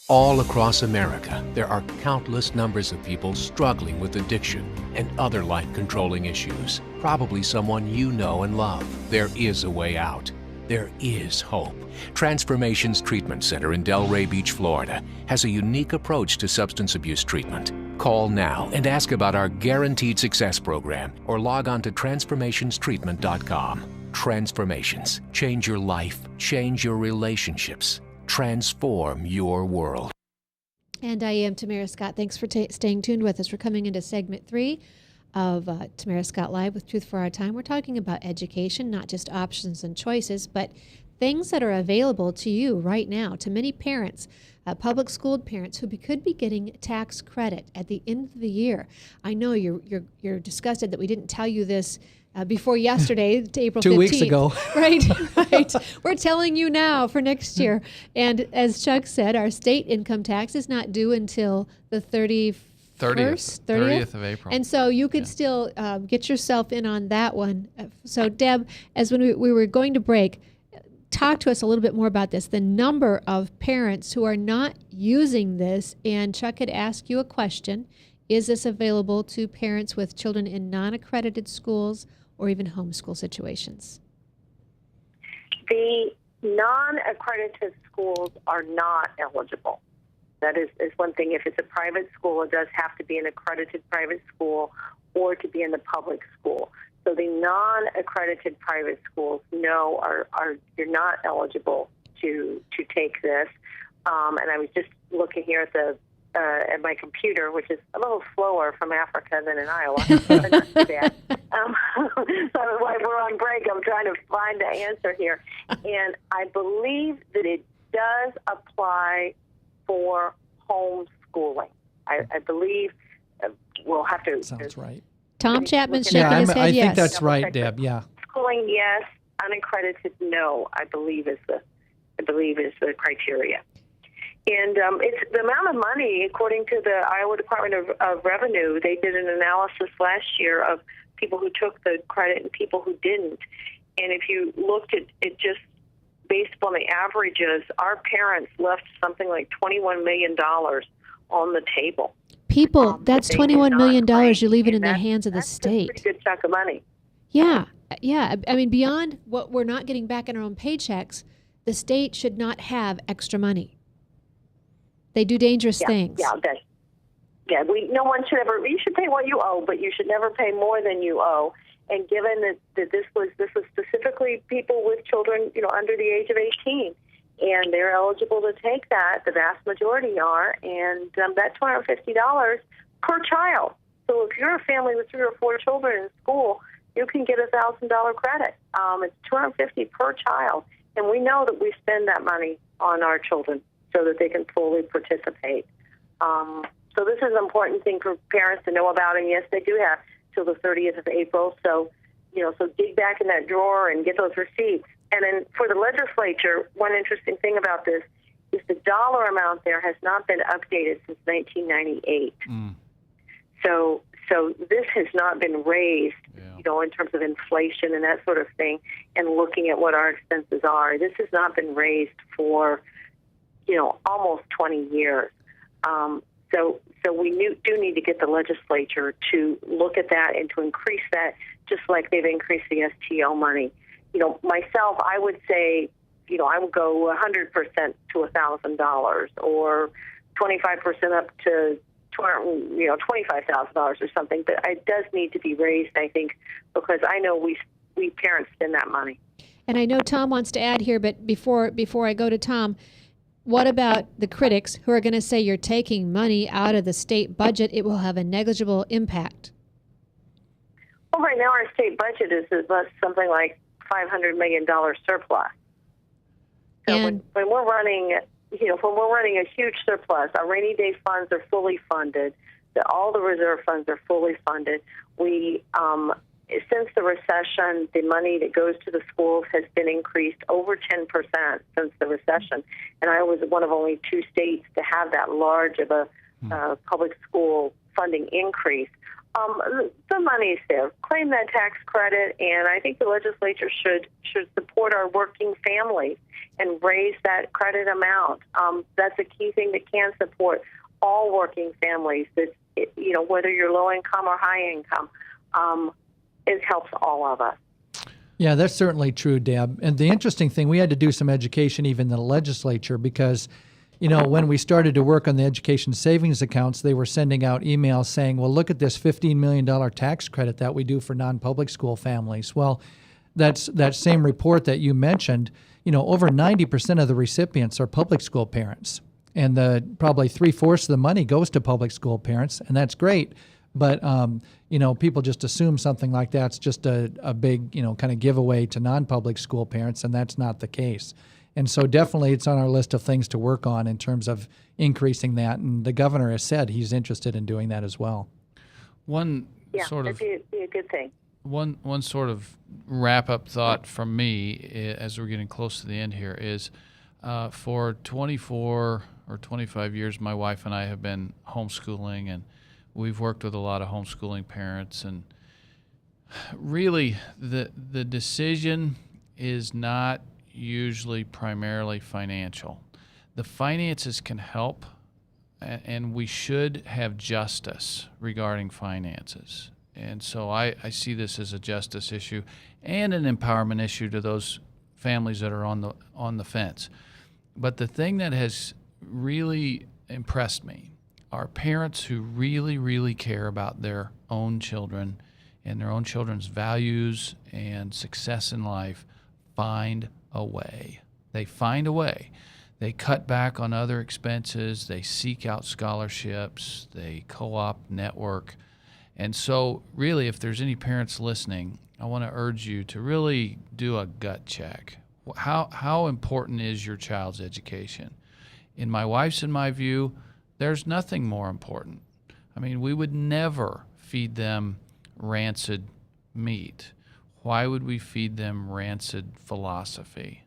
All across America, there are countless numbers of people struggling with addiction and other life-controlling issues. Probably someone you know and love. There is a way out. There is hope. Transformations Treatment Center in Delray Beach, Florida, has a unique approach to substance abuse treatment. Call now and ask about our Guaranteed Success program or log on to transformationstreatment.com. Transformations. Change your life. Change your relationships. Transform your world. And I am Tamara Scott. Thanks for staying tuned with us. We're coming into segment 3 of Tamara Scott Live with Truth for Our Time. We're talking about education, not just options and choices, but things that are available to you right now, to many parents, public school parents who could be getting tax credit at the end of the year. I know you're disgusted that we didn't tell you this before yesterday, to April 15th. 2 weeks ago. Right. We're telling you now for next year. And as Chuck said, our state income tax is not due until the 30th of April. And so you could still get yourself in on that one. So Deb, as when we were going to break, talk to us a little bit more about this, the number of parents who are not using this. And Chuck had asked you a question. Is this available to parents with children in non-accredited schools or even homeschool situations? The non-accredited schools are not eligible. That is one thing. If it's a private school, it does have to be an accredited private school or to be in the public school. So the non-accredited private schools, no, you're not eligible to take this. And I was just looking here at my computer, which is a little slower from Africa than in Iowa, but not too bad. So while we're on break, I'm trying to find the answer here. And I believe that it does apply for homeschooling. I believe we'll have to... Sounds right. Tom Chapman's shaking his head I yes. think that's right, Deb, yeah. Schooling, yes. Unaccredited, no, I believe is the criteria. And it's the amount of money, according to the Iowa Department of Revenue, they did an analysis last year of people who took the credit and people who didn't. And if you looked at it just based on the averages, our parents left something like $21 million on the table. People, that's $21 million you're leaving in the hands of the that's state. That's a pretty good chunk of money. Yeah. Yeah, I mean, beyond what we're not getting back in our own paychecks, the state should not have extra money. They do dangerous things. No one should ever. You should pay what you owe, but you should never pay more than you owe. And given that this was specifically people with children, under the age of 18, and they're eligible to take that, the vast majority are, and that's $250 per child. So if you're a family with 3 or 4 children in school, you can get a $1,000 credit. It's $250 per child, and we know that we spend that money on our children so that they can fully participate. So this is an important thing for parents to know about, and yes, they do have till the 30th of April. So, so dig back in that drawer and get those receipts. And then for the legislature, one interesting thing about this is the dollar amount there has not been updated since 1998. So this has not been raised, in terms of inflation and that sort of thing, and looking at what our expenses are. This has not been raised for, almost 20 years. So we do need to get the legislature to look at that and to increase that, just like they've increased the STO money. Myself, I would say, I would go 100% to $1,000, or 25% up to $25,000 or something. But it does need to be raised, I think, because I know we parents spend that money. And I know Tom wants to add here, but before I go to Tom, what about the critics who are going to say you're taking money out of the state budget? It will have a negligible impact. Well, right now our state budget is something like $500 million surplus. So And when we're running, a huge surplus, our rainy day funds are fully funded. All the reserve funds are fully funded. We since the recession, the money that goes to the schools has been increased over 10% since the recession. And I was one of only 2 states to have that large of a public school funding increase. The money's there. Claim that tax credit, and I think the legislature should support our working families and raise that credit amount. That's a key thing that can support all working families. That whether you're low income or high income. It helps all of us. Yeah, that's certainly true, Deb. And the interesting thing, we had to do some education even in the legislature because, when we started to work on the education savings accounts, they were sending out emails saying, well, look at this $15 million tax credit that we do for non-public school families. Well, that same report that you mentioned, over 90% of the recipients are public school parents. And probably 3/4 of the money goes to public school parents, and that's great. But, people just assume something like that's just a big, kind of giveaway to non-public school parents, and that's not the case. And so definitely it's on our list of things to work on in terms of increasing that. And the governor has said he's interested in doing that as well. That'd be a good thing. One sort of wrap-up thought from me as we're getting close to the end here is for 24 or 25 years, my wife and I have been homeschooling, and we've worked with a lot of homeschooling parents, and really the decision is not usually primarily financial. The finances can help, and we should have justice regarding finances. And so I see this as a justice issue and an empowerment issue to those families that are on the fence. But the thing that has really impressed me are parents who really, really care about their own children and their own children's values and success in life find a way. They find a way. They cut back on other expenses. They seek out scholarships. They co-op network. And so really, if there's any parents listening, I want to urge you to really do a gut check. How important is your child's education? In my wife's and my view, there's nothing more important. I mean, we would never feed them rancid meat. Why would we feed them rancid philosophy?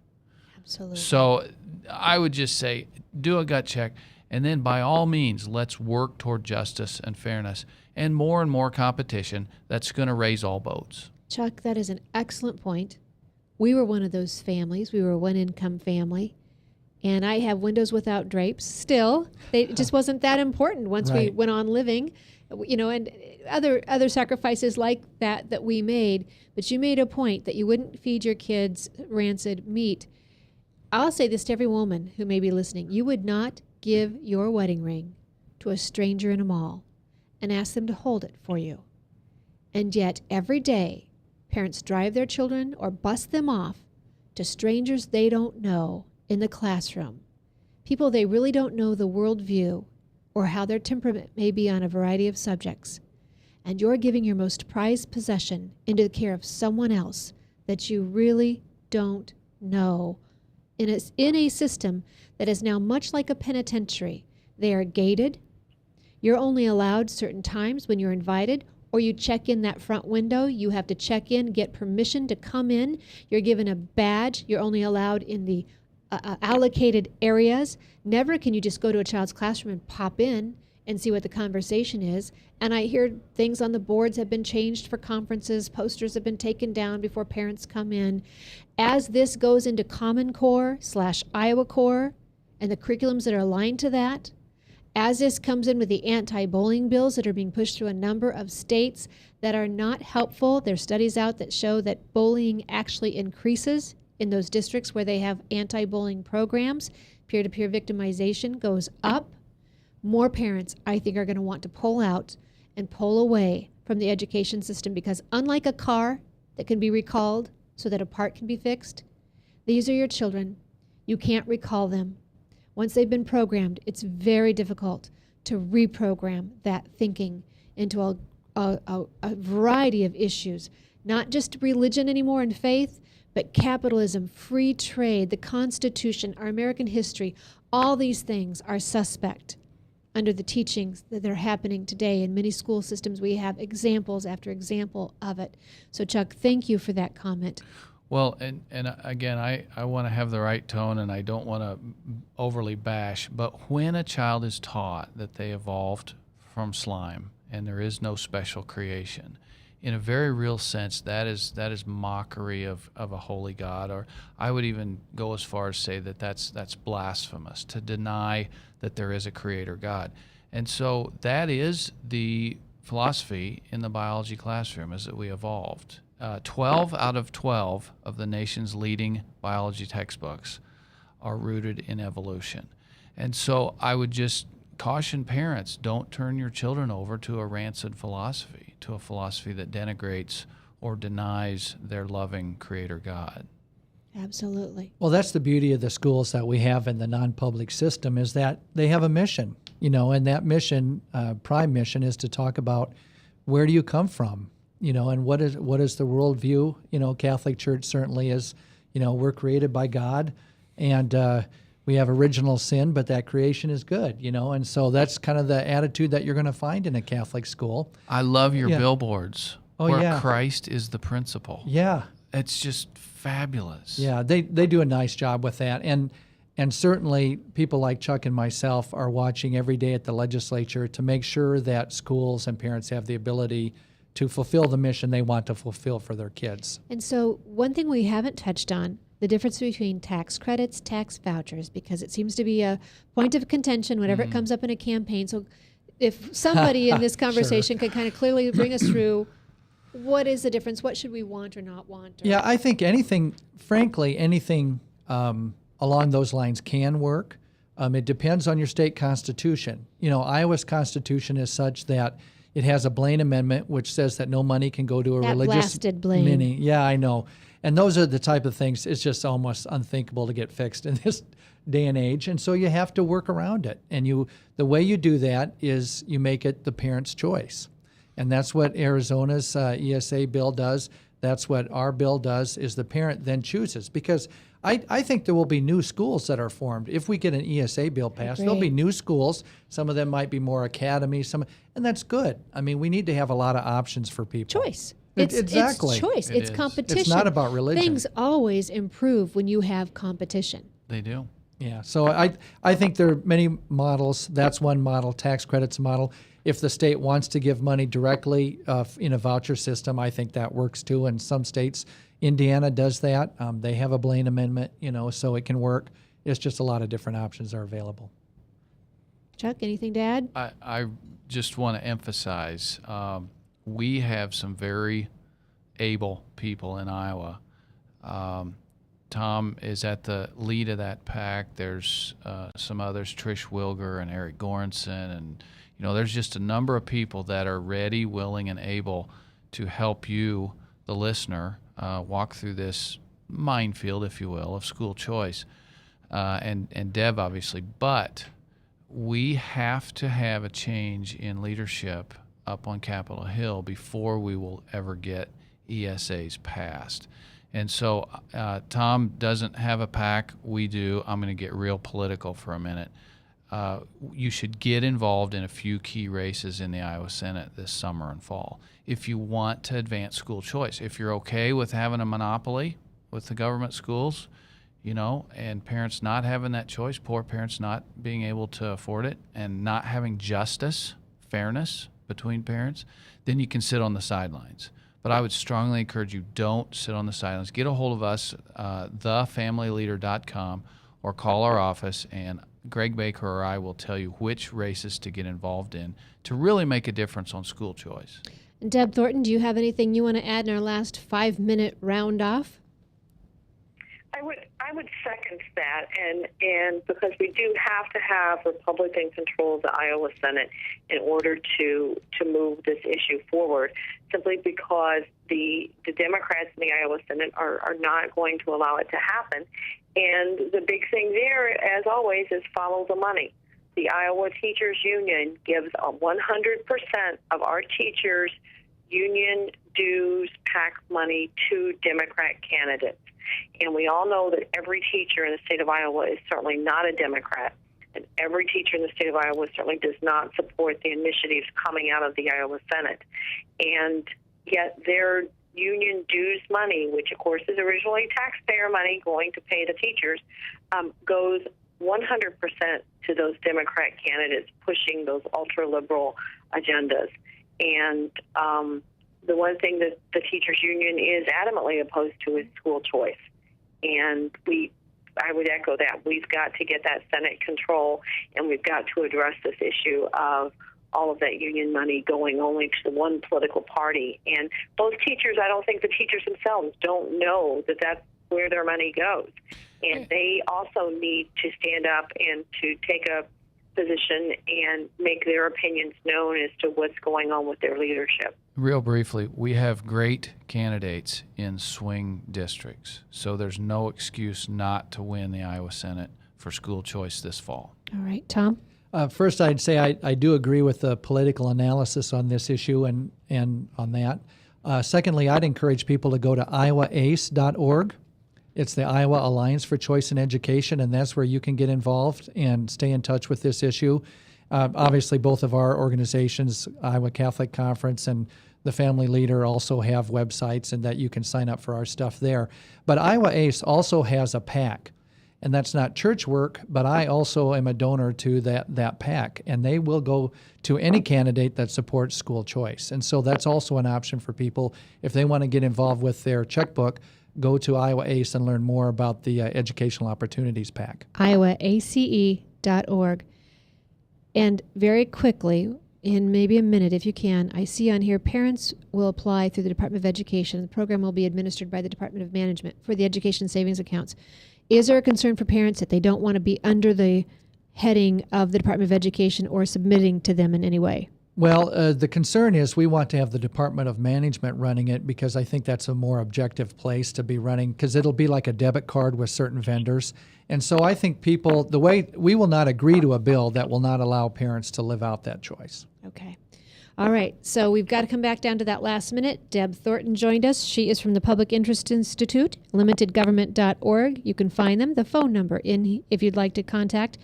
Absolutely. So I would just say, do a gut check, and then by all means, let's work toward justice and fairness and more competition that's going to raise all boats. Chuck, that is an excellent point. We were one of those families. We were a one-income family, And I have windows without drapes still. It just wasn't that important once we Right. went on living, and other sacrifices like that we made. But you made a point that you wouldn't feed your kids rancid meat. I'll say this to every woman who may be listening. You would not give your wedding ring to a stranger in a mall and ask them to hold it for you. And yet every day, parents drive their children or bus them off to strangers they don't know in the classroom, people they really don't know the worldview or how their temperament may be on a variety of subjects. And you're giving your most prized possession into the care of someone else that you really don't know in a system that is now much like a penitentiary. They are gated. You're only allowed certain times when you're invited, or you check in that front window. You have to check in, get permission to come in. You're given a badge. You're only allowed in the allocated areas. Never can you just go to a child's classroom and pop in and see what the conversation is. And I hear things on the boards have been changed for conferences. Posters have been taken down before parents come in. As this goes into Common Core / Iowa Core and the curriculums that are aligned to that, as this comes in with the anti-bullying bills that are being pushed through a number of states that are not helpful, there are studies out that show that bullying actually increases in those districts where they have anti-bullying programs. Peer-to-peer victimization goes up. More parents, I think, are going to want to pull out and pull away from the education system because unlike a car that can be recalled so that a part can be fixed, these are your children. You can't recall them. Once they've been programmed, it's very difficult to reprogram that thinking into a variety of issues, not just religion anymore and faith, but capitalism, free trade, the Constitution, our American history. All these things are suspect under the teachings that are happening today. In many school systems, we have examples after example of it. So, Chuck, thank you for that comment. Well, and again, I want to have the right tone, and I don't want to overly bash, but when a child is taught that they evolved from slime and there is no special creation, in a very real sense, that is mockery of a holy God, or I would even go as far as say that that's blasphemous to deny that there is a creator God. And so that is the philosophy in the biology classroom, is that we evolved. 12 out of 12 of the nation's leading biology textbooks are rooted in evolution. And so I would just caution parents, don't turn your children over to a rancid philosophy, to a philosophy that denigrates or denies their loving creator God. Absolutely. Well, that's the beauty of the schools that we have in the non-public system, is that they have a mission, and that mission, prime mission, is to talk about where do you come from, and what is the worldview. Catholic Church certainly is, we're created by God, and we have original sin, but that creation is good, and so that's kind of the attitude that you're going to find in a Catholic school. I love your billboards where Christ is the principal. Yeah. It's just fabulous. Yeah, they do a nice job with that. And certainly people like Chuck and myself are watching every day at the legislature to make sure that schools and parents have the ability to fulfill the mission they want to fulfill for their kids. And so one thing we haven't touched on, the difference between tax credits, tax vouchers, because it seems to be a point of contention whenever it comes up in a campaign. So if somebody in this conversation could kind of clearly bring us through, what is the difference? What should we want or not want? Yeah, I think anything along those lines can work. It depends on your state constitution. Iowa's constitution is such that it has a Blaine Amendment, which says that no money can go to a religious blasted Blaine. mini. Yeah, I know. And those are the type of things, it's just almost unthinkable to get fixed in this day and age. And so you have to work around it. And the way you do that is you make it the parent's choice. And that's what Arizona's ESA bill does. That's what our bill does, is the parent then chooses. Because I think there will be new schools that are formed. If we get an ESA bill passed, there'll be new schools. Some of them might be more academies, and that's good. I mean, we need to have a lot of options for people. Choice. Exactly. It's choice. It's competition. It's not about religion. Things always improve when you have competition. They do. Yeah. So I think there are many models. That's one model. Tax credits model. If the state wants to give money directly in a voucher system, I think that works too. In some states, Indiana does that. They have a Blaine Amendment, so it can work. It's just a lot of different options are available. Chuck, anything to add? I just want to emphasize we have some very able people in Iowa. Tom is at the lead of that pack. There's some others, Trish Wilger and Eric Goranson, and there's just a number of people that are ready, willing, and able to help you, the listener, walk through this minefield, if you will, of school choice, and Deb, obviously. But we have to have a change in leadership up on Capitol Hill before we will ever get ESAs passed. And so Tom doesn't have a PAC. We do. I'm going to get real political for a minute. You should get involved in a few key races in the Iowa Senate this summer and fall if you want to advance school choice. If you're okay with having a monopoly with the government schools, and parents not having that choice, poor parents not being able to afford it, and not having justice, fairness between parents, then you can sit on the sidelines. But I would strongly encourage you, don't sit on the sidelines. Get a hold of us, thefamilyleader.com, or call our office, and Greg Baker or I will tell you which races to get involved in to really make a difference on school choice. And Deb Thornton, do you have anything you want to add in our last 5-minute round off? I would second that, and because we do have to have Republican control of the Iowa Senate in order to move this issue forward, simply because the Democrats in the Iowa Senate are not going to allow it to happen. And the big thing there, as always, is follow the money. The Iowa Teachers Union gives 100% of our teachers' union dues PAC money to Democrat candidates. And we all know that every teacher in the state of Iowa is certainly not a Democrat. And every teacher in the state of Iowa certainly does not support the initiatives coming out of the Iowa Senate. And yet their union dues money, which of course is originally taxpayer money going to pay the teachers, goes 100% to those Democrat candidates pushing those ultra-liberal agendas. And the one thing that the teachers union is adamantly opposed to is school choice. And I would echo that. We've got to get that Senate control, and we've got to address this issue of all of that union money going only to one political party. And those teachers, I don't think the teachers themselves don't know that that's where their money goes. And they also need to stand up and to take a position and make their opinions known as to what's going on with their leadership. Real briefly, we have great candidates in swing districts, so there's no excuse not to win the Iowa Senate for school choice this fall. All right, Tom? First, I'd say I do agree with the political analysis on this issue and on that. Secondly, I'd encourage people to go to iowaace.org. It's the Iowa Alliance for Choice in Education, and that's where you can get involved and stay in touch with this issue. Obviously, both of our organizations, Iowa Catholic Conference and the Family Leader, also have websites, and that you can sign up for our stuff there. But Iowa ACE also has a PAC, and that's not church work, but I also am a donor to that PAC, and they will go to any candidate that supports school choice. And so that's also an option for people. If they want to get involved with their checkbook, go to Iowa ACE and learn more about the Educational Opportunities PAC. iowaace.org. And very quickly, in maybe a minute if you can, I see on here parents will apply through the Department of Education. The program will be administered by the Department of Management for the education savings accounts. Is there a concern for parents that they don't want to be under the heading of the Department of Education or submitting to them in any way? Well, the concern is we want to have the Department of Management running it because I think that's a more objective place to be running, because it'll be like a debit card with certain vendors. And so I think people, we will not agree to a bill that will not allow parents to live out that choice. Okay. All right. So we've got to come back down to that last minute. Deb Thornton joined us. She is from the Public Interest Institute, limitedgovernment.org. You can find them. The phone number if you'd like to contact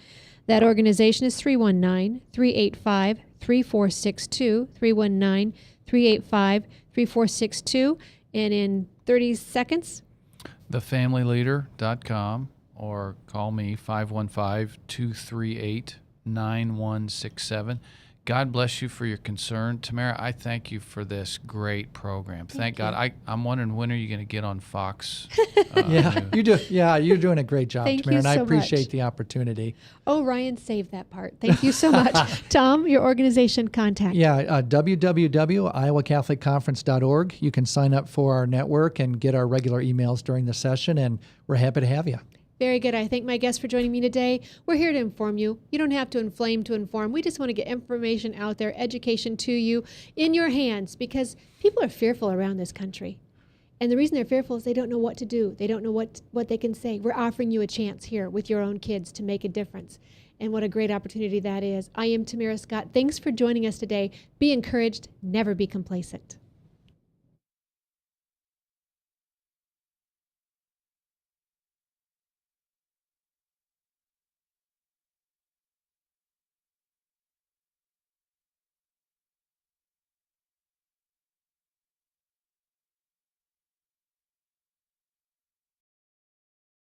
that organization is 319-385-3462, 319-385-3462. And in 30 seconds, thefamilyleader.com, or call me 515-238-9167. God bless you for your concern. Tamara, I thank you for this great program. Thank God. I'm wondering, when are you going to get on Fox? Yeah, you do. Yeah, you're doing a great job, Thank Tamara, you and I so appreciate much. the opportunity. Oh, Ryan, save that part. Thank you so much. Tom, your organization contact. Yeah, www.iowacatholicconference.org. You can sign up for our network and get our regular emails during the session, and we're happy to have you. Very good. I thank my guests for joining me today. We're here to inform you. You don't have to inflame to inform. We just want to get information out there, education to you in your hands, because people are fearful around this country. And the reason they're fearful is they don't know what to do. They don't know what they can say. We're offering you a chance here with your own kids to make a difference. And what a great opportunity that is. I am Tamara Scott. Thanks for joining us today. Be encouraged. Never be complacent.